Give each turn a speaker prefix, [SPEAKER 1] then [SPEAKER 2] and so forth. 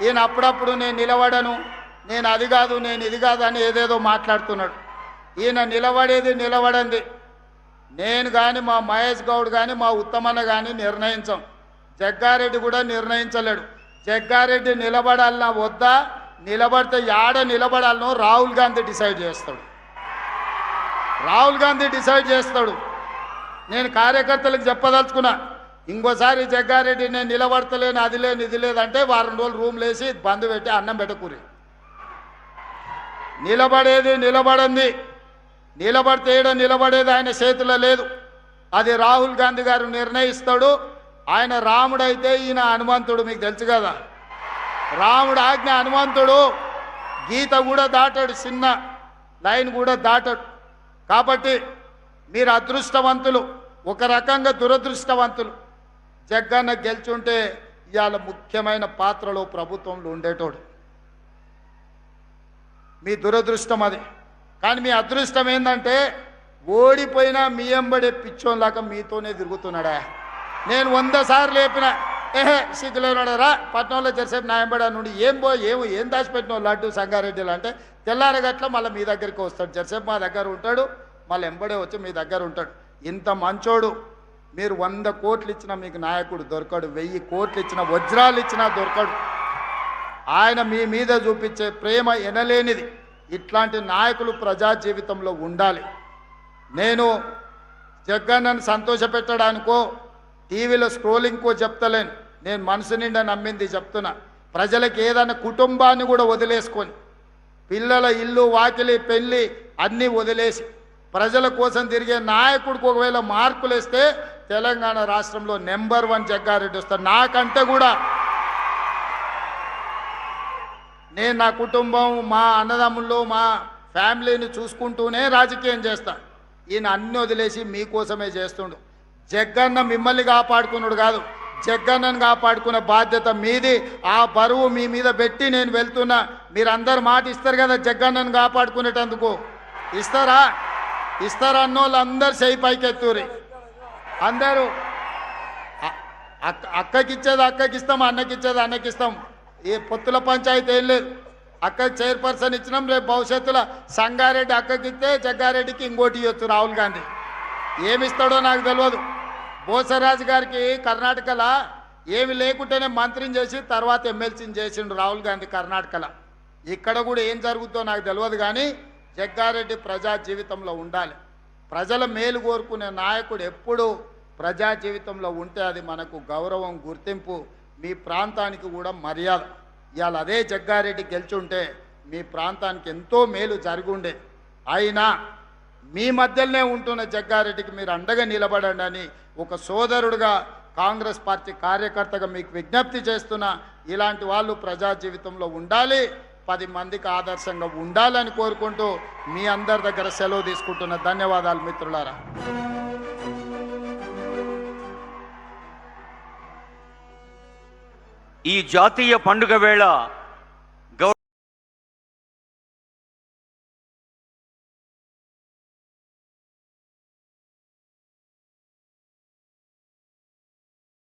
[SPEAKER 1] ఈయన అప్పుడప్పుడు నేను నిలబడను, నేను అది కాదు, నేను ఇది కాదు అని ఏదేదో మాట్లాడుతున్నాడు. ఈయన నిలబడేది నిలబడంది నేను కానీ, మా మహేష్ గౌడ్ కానీ, మా ఉత్తమన్న కానీ నిర్ణయించాం. జగ్గారెడ్డి కూడా నిర్ణయించలేడు. జగ్గారెడ్డి నిలబడాలన్నా వద్దా, నిలబడితే యాడ నిలబడాలనో రాహుల్ గాంధీ డిసైడ్ చేస్తాడు. రాహుల్ గాంధీ డిసైడ్ చేస్తాడు. నేను కార్యకర్తలకు చెప్పదలుచుకున్నా, ఇంకోసారి జగ్గారెడ్డి నేను నిలబడతలేను, అది లేదు ఇది లేదంటే వారం రోజులు రూమ్లు వేసి బంద్ పెట్టి అన్నం పెట్టకూరి. నిలబడేది నిలబడంది, నిలబడితే ఏడ నిలబడేది ఆయన చేతిలో లేదు. అది రాహుల్ గాంధీ గారు నిర్ణయిస్తాడు. ఆయన రాముడైతే ఈయన హనుమంతుడు, మీకు తెలుసు కదా. రాముడు ఆజ్ఞ హనుమంతుడు, గీత కూడా దాటాడు, చిన్న లైన్ కూడా దాటాడు. కాబట్టి మీరు అదృష్టవంతులు, ఒక రకంగా దురదృష్టవంతులు. జగ్గన్న గెలుచుంటే ఇవాళ ముఖ్యమైన పాత్రలో ప్రభుత్వంలో ఉండేటోడు. మీ దురదృష్టం అది. కానీ మీ అదృష్టం ఏంటంటే ఓడిపోయినా మీ ఎంబడే పిచ్చోన్లాగా మీతోనే తిరుగుతున్నాడా. నేను 100 సార్లు లేపిన, సిగ్గులేనాడరా పట్నంలో జరిసేపు నా ఎంబడా నుండి ఏం దాచిపెట్టిన లడ్డు సంగారెడ్డిలు అంటే తెల్లారగట్ల మళ్ళీ మీ దగ్గరికి వస్తాడు. జరిసేపు మా దగ్గర ఉంటాడు, మళ్ళీ ఎంబడే వచ్చి మీ దగ్గర ఉంటాడు. ఇంత మంచోడు. మీరు 100 కోట్లు ఇచ్చినా మీకు నాయకుడు దొరకడు, 1000 కోట్లు ఇచ్చినా, వజ్రాలు ఇచ్చినా దొరకడు. ఆయన మీ మీద చూపించే ప్రేమ ఎనలేనిది. ఇట్లాంటి నాయకులు ప్రజా జీవితంలో ఉండాలి. నేను జగ్గన్నను సంతోషపెట్టడానికో టీవీలో స్క్రోలింగ్కో చెప్తలేను. నేను మనసు నిండా నమ్మింది చెప్తున్నా. ప్రజలకు ఏదైనా కుటుంబాన్ని కూడా వదిలేసుకొని, పిల్లల ఇల్లు వాకిలి పెళ్ళి అన్నీ వదిలేసి ప్రజల కోసం తిరిగే నాయకుడికి ఒకవేళ మార్కులు వేస్తే తెలంగాణ రాష్ట్రంలో నెంబర్ 1 జగ్గారెడ్డి వస్తారు. నాకంటే కూడా నేను నా కుటుంబం, మా అన్నదమ్ముళ్ళు, మా ఫ్యామిలీని చూసుకుంటూనే రాజకీయం చేస్తా. ఈయన అన్ని వదిలేసి మీకోసమే చేస్తుండు. జగ్గన్న మిమ్మల్ని కాపాడుకున్నాడు కాదు, జగ్గన్నను కాపాడుకునే బాధ్యత మీది. ఆ బరువు మీ మీద పెట్టి నేను వెళ్తున్నా. మీరందరు మాట ఇస్తారు కదా జగ్గన్నను కాపాడుకునేటందుకు. ఇస్తారా? అన్నోళ్ళు అందరు చేయి పైకెత్తూరి. అందరూ అక్కకిచ్చేది అక్కకిస్తాం, అన్నకిచ్చేది అన్నకిస్తాం. ఏ పొత్తుల పంచాయతీ ఏం లేదు. అక్క చైర్పర్సన్ ఇచ్చినాం. రేపు భవిష్యత్తులో సంగారెడ్డి అక్కకిస్తే జగ్గారెడ్డికి ఇంకోటి ఇవ్వచ్చు రాహుల్ గాంధీ. ఏమిస్తాడో నాకు తెలియదు. బోసరాజు గారికి కర్ణాటకలో ఏమి లేకుంటేనే మంత్రిని చేసి తర్వాత ఎమ్మెల్సీని చేసిండు రాహుల్ గాంధీ కర్ణాటకలో. ఇక్కడ కూడా ఏం జరుగుతుందో నాకు తెలియదు. కానీ జగ్గారెడ్డి ప్రజా జీవితంలో ఉండాలి. ప్రజల మేలు కోరుకునే నాయకుడు ఎప్పుడు ప్రజా జీవితంలో ఉంటే అది మనకు గౌరవం, గుర్తింపు, మీ ప్రాంతానికి కూడా మర్యాద. ఇవాళ అదే జగ్గారెడ్డి గెలుచుంటే మీ ప్రాంతానికి ఎంతో మేలు జరుగుండే. అయినా మీ మధ్యలోనే ఉంటున్న జగ్గారెడ్డికి మీరు అండగా నిలబడండి అని ఒక సోదరుడుగా, కాంగ్రెస్ పార్టీ కార్యకర్తగా మీకు విజ్ఞప్తి చేస్తున్నా. ఇలాంటి వాళ్ళు ప్రజా జీవితంలో ఉండాలి, 10 మందికి ఆదర్శంగా ఉండాలని కోరుకుంటూ మీ అందరి దగ్గర సెలవు తీసుకుంటున్న. ధన్యవాదాలు మిత్రులారా.
[SPEAKER 2] ఈ జాతీయ పండుగ వేళ